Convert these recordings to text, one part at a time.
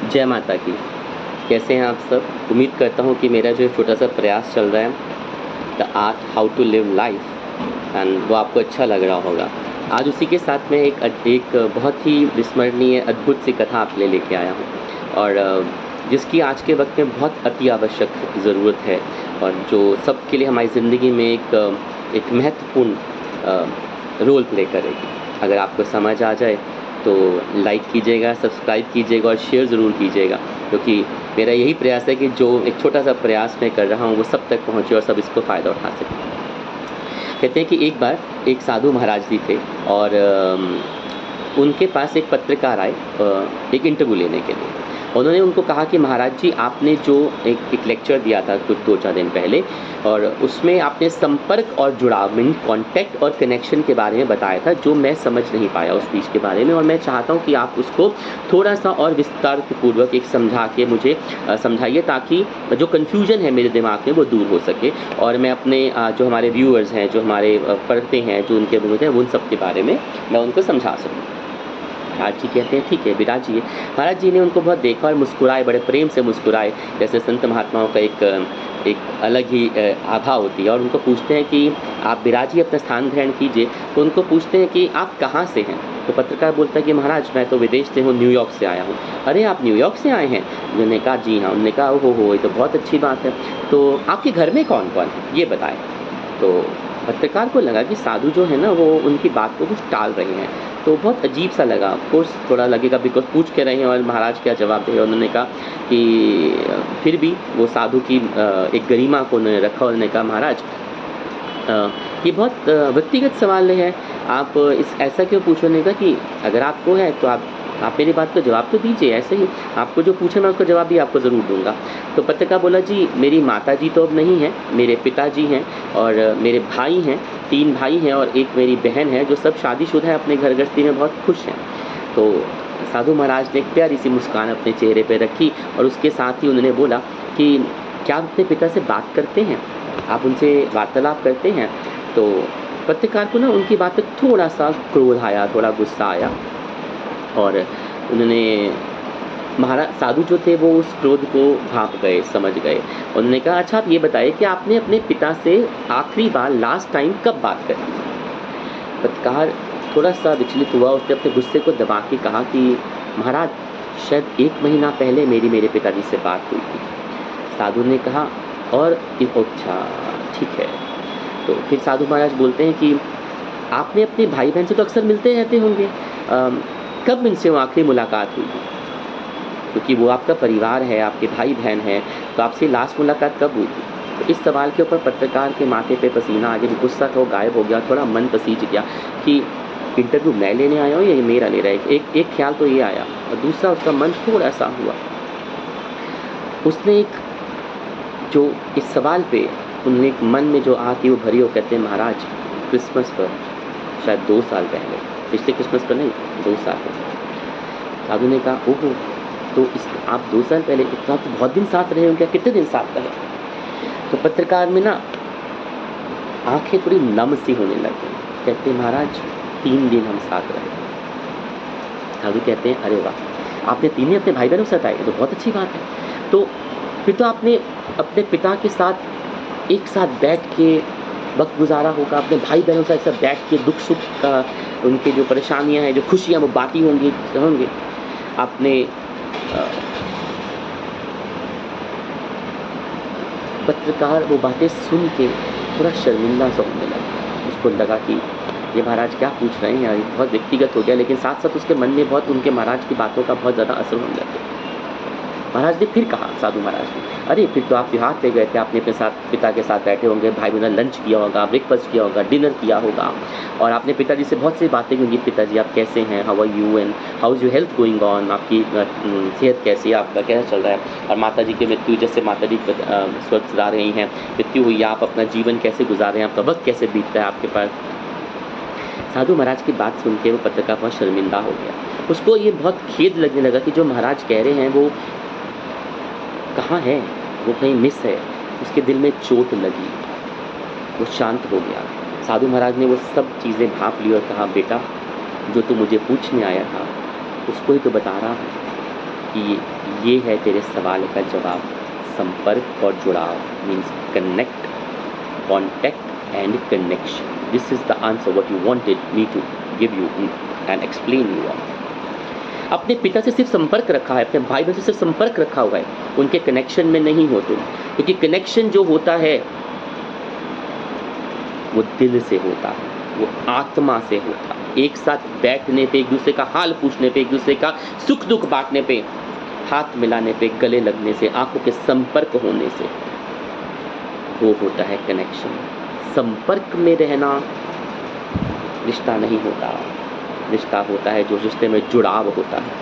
जय माता की। कैसे हैं आप सब? उम्मीद करता हूँ कि मेरा जो छोटा-सा प्रयास चल रहा है, the art how to live life and वो आपको अच्छा लग रहा होगा। आज उसी के साथ में एक बहुत ही विस्मरणीय अद्भुत सी कथा आपके लिए लेके आया हूँ और जिसकी आज के वक़्त में बहुत अति आवश्यक ज़रूरत है और जो सबके लिए हमारी ज़िंदगी में एक महत्वपूर्ण रोल प्ले करेगी। अगर आपको समझ आ जाए तो लाइक कीजिएगा, सब्सक्राइब कीजिएगा और शेयर ज़रूर कीजिएगा, क्योंकि मेरा यही प्रयास है कि जो एक छोटा-सा प्रयास मैं कर रहा हूँ, वो सब तक पहुँचे और सब इसको फ़ायदा उठा सकें। कहते हैं कि एक बार एक साधु महाराज जी थे और उनके पास एक पत्रकार आए एक इंटरव्यू लेने के लिए। उन्होंने उनको कहा कि महाराज जी, आपने जो एक लेक्चर दिया था कुछ 2-4 दिन पहले और उसमें आपने संपर्क और जुड़ाव मीन कॉन्टैक्ट और कनेक्शन के बारे में बताया था, जो मैं समझ नहीं पाया उस चीज़ के बारे में और मैं चाहता हूँ कि आप उसको थोड़ा-सा और विस्तारपूर्वक एक समझा के मुझे समझाइए, ताकि जो कन्फ्यूजन है मेरे दिमाग में वो दूर हो सके और मैं अपने जो हमारे व्यूअर्स हैं, जो हमारे पढ़ते हैं, जो उनके बुज़ुर्ग हैं, उन सब के बारे में मैं उनको समझा सकूँ। महाराज जी कहते हैं ठीक है विराजिए। महाराज जी ने उनको बहुत देखा और मुस्कुराए, बड़े प्रेम से मुस्कुराए, जैसे संत महात्माओं का एक अलग ही आभा होती है और उनको पूछते हैं कि आप विराजिए, अपना स्थान ग्रहण कीजिए। तो उनको पूछते हैं कि आप कहाँ से हैं? तो पत्रकार बोलता है कि महाराज मैं तो विदेश से हूँ, न्यूयॉर्क से आया हूँ। अरे आप न्यूयॉर्क से आए हैं? उन्होंने कहा जी हाँ। उन्होंने कहा ओहो हो, ये तो बहुत अच्छी बात है। तो आपके घर में कौन-कौन है? ये बताएँ। तो पत्रकार को लगा कि साधु जो है ना वो उनकी बात को कुछ टाल रहे हैं, तो बहुत अजीब सा लगा। ऑफ कोर्स थोड़ा लगेगा, बिकॉज़ पूछ के रहे हैं और महाराज क्या जवाब दें। उन्होंने कहा कि फिर भी वो साधु की एक गरिमा को उन्होंने रखा। उन्होंने कहा महाराज ये बहुत व्यक्तिगत सवाल है, आप इस ऐसा क्यों पूछो? उन्होंने कहा कि अगर आपको है तो आप मेरी बात का जवाब तो दीजिए, ऐसे ही आपको जो पूछे मैं उसका जवाब भी आपको ज़रूर दूँगा। तो पत्रकार बोला जी मेरी माताजी तो अब नहीं हैं, मेरे पिताजी हैं और मेरे भाई हैं, 3 भाई हैं और एक मेरी बहन है, जो सब शादीशुदा है, अपने घर गृहस्थी में बहुत खुश हैं। तो साधु महाराज ने एक प्यारी-सी मुस्कान अपने चेहरे पे रखी और उसके साथ ही उन्होंने बोला कि क्या आप अपने पिता से बात करते हैं? आप उनसे वार्तालाप करते हैं? तो पत्रकार को ना उनकी बात पे थोड़ा-सा क्रोध आया, थोड़ा गुस्सा आया और उन्होंने महाराज साधु जो थे वो उस क्रोध को भाँप गए, समझ गए। उन्होंने कहा अच्छा आप ये बताइए कि आपने अपने पिता से आखिरी बार लास्ट टाइम कब बात करी? पत्रकार थोड़ा-सा विचलित हुआ, उसने अपने गुस्से को दबा के कहा कि महाराज शायद 1 महीना पहले मेरी मेरे पिताजी से बात हुई थी। साधु ने कहा और अच्छा ठीक है। तो फिर साधु महाराज बोलते हैं कि आपने अपने भाई-बहन से तो अक्सर मिलते रहते होंगे, कब इनसे वो आखिरी मुलाकात हुई थी? क्योंकि वो आपका परिवार है, आपके भाई-बहन हैं, तो आपसे लास्ट मुलाकात कब हुई थी? तो इस सवाल के ऊपर पत्रकार के माथे पे पसीना आ गया, जो गुस्सा था वो गायब हो गया, थोड़ा मन पसीज गया कि इंटरव्यू मैं लेने आया हूँ या ये मेरा ले रहा है? एक ख़्याल तो ये आया और दूसरा उसका मन थोड़ा-सा हुआ। उसने एक जो इस सवाल पे उन्होंने एक मन में जो आग थी वो भरी, वो कहते हैं महाराज क्रिसमस पर शायद 2 साल पहले, पिछले क्रिसमस पर नहीं, 2 साल पहले। साधु ने कहा ओहो! तो इस आप 2 साल पहले, तो आप तो बहुत दिन साथ रहे होंगे, कितने दिन साथ रहे? तो पत्रकार में ना आँखें थोड़ी नम सी होने लग गई। कहते हैं महाराज 3 दिन हम साथ रहे। साधु कहते हैं अरे वाह! आपने 3 दिन अपने भाई-बहनों के साथ आए, ये तो बहुत अच्छी बात है। तो फिर तो आपने अपने पिता के साथ एक साथ बैठ के वक़्त गुज़ारा होगा, अपने भाई-बहनों के साथ एक साथ बैठ के दुःख-सुख का, उनके जो परेशानियाँ हैं, जो खुशियाँ वो बाँटी होंगे। आपने पत्रकार वो बातें सुन के थोड़ा शर्मिंदा सा होने लगा। उसको लगा कि ये महाराज क्या पूछ रहे हैं यार, ये बहुत व्यक्तिगत हो गया, लेकिन साथ-साथ उसके मन में बहुत उनके महाराज की बातों का बहुत ज़्यादा असर होने लग गया। महाराज ने फिर कहा, साधु महाराज ने, अरे फिर तो आप त्योहार पे गए थे, आपने अपने साथ पिता के साथ बैठे होंगे, भाई-बहन ने लंच किया होगा, ब्रेकफ़ास्ट किया होगा, डिनर किया होगा और आपने पिताजी से बहुत सी बातें की होंगी, पिताजी आप कैसे हैं? How are you and how is your health going on? आपकी सेहत कैसी है? आपका कैसा चल रहा है? और माताजी की मृत्यु, जैसे माताजी स्वर्ग सिधार रही हैं, मृत्यु हुई, आप अपना जीवन कैसे गुज़ार रहे हैं? आपका वक़्त कैसे बीत रहा है आपके पास? साधु महाराज की बात सुन के वो पत्रकार बहुत शर्मिंदा हो गया। उसको ये बहुत खेद लगने लगा कि जो महाराज कह रहे हैं वो कहाँ है? वो कहीं मिस है। उसके दिल में चोट लगी, वो शांत हो गया। साधु महाराज ने वो सब चीज़ें भाँप ली और कहा बेटा जो तू मुझे पूछने आया था उसको ही तो बता रहा हूँ। कि ये है तेरे सवाल का जवाब। संपर्क और जुड़ाव means connect, contact and connection. This is the answer what you wanted me to give you and explain you all. अपने पिता से सिर्फ संपर्क रखा है, अपने भाई बहन से सिर्फ संपर्क रखा हुआ है, उनके कनेक्शन में नहीं हो तुम, क्योंकि कनेक्शन जो होता है वो दिल से होता है, वो आत्मा से होता है। एक साथ बैठने पे, एक दूसरे का हाल पूछने पे, एक दूसरे का सुख दुख बांटने पे, हाथ मिलाने पे, गले लगने से, आंखों के संपर्क होने से, वो होता है कनेक्शन। संपर्क में रहना रिश्ता नहीं होता, रिश्ता होता है जो रिश्ते में जुड़ाव होता है।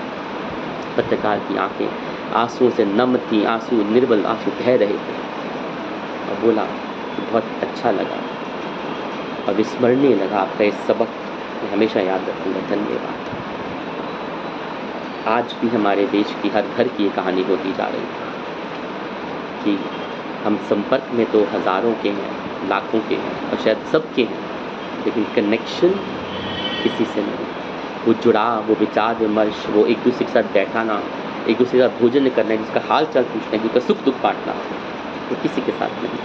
पत्रकार की आंखें आंसुओं से नम थी, आंसू निर्बल आंसू बह रहे थे, और बोला कि बहुत अच्छा लगा और विस्मरणीय लगा आपका इस सबक, मैं हमेशा याद रखूँगा, धन्यवाद। आज भी हमारे देश की हर घर की ये कहानी होती जा रही है कि हम संपर्क में तो हज़ारों के हैं, लाखों के हैं और शायद सबके हैं, लेकिन कनेक्शन किसी से नहीं। वो जुड़ाव, वो विचार विमर्श, वो एक दूसरे के साथ बैठाना, एक दूसरे के साथ भोजन करना, जिसका हाल चाल पूछना, जिसका सुख दुख बांटना, वो किसी के साथ नहीं।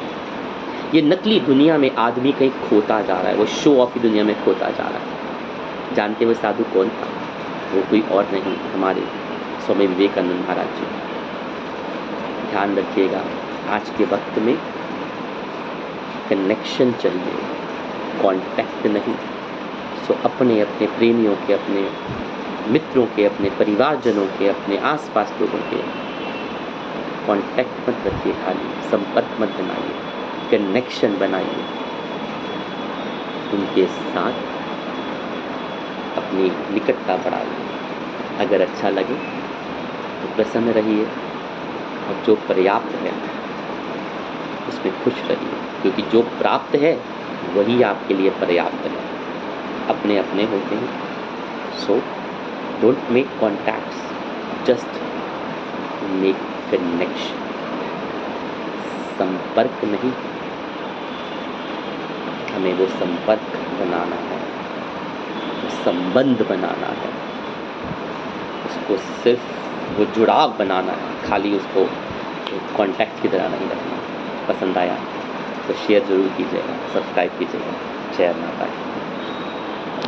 ये नकली दुनिया में आदमी कहीं खोता जा रहा है, वो शो ऑफ की दुनिया में खोता जा रहा है। जानते हुए साधु कौन था? वो कोई और नहीं, हमारे स्वामी विवेकानंद महाराज जी। ध्यान रखिएगा, आज के वक्त में कनेक्शन चाहिए, कांटेक्ट नहीं। सो अपने अपने प्रेमियों के, अपने मित्रों के, अपने परिवारजनों के, अपने आसपास लोगों के कांटेक्ट मत रखिए, खाली संपर्क मत बनाइए, कनेक्शन बनाइए। उनके साथ अपनी निकटता बढ़ाइए। अगर अच्छा लगे तो प्रसन्न रहिए, और जो पर्याप्त है उसमें खुश रहिए, क्योंकि जो प्राप्त है वही आपके लिए पर्याप्त है। अपने अपने होते हैं। So don't make contacts, just make connection. संपर्क नहीं, हमें वो संपर्क बनाना है, वो संबंध बनाना है, उसको सिर्फ वो जुड़ाव बनाना है, खाली उसको कॉन्टैक्ट की तरह नहीं रखना। पसंद आया तो शेयर ज़रूर कीजिएगा, सब्सक्राइब कीजिएगा। जय माता दी।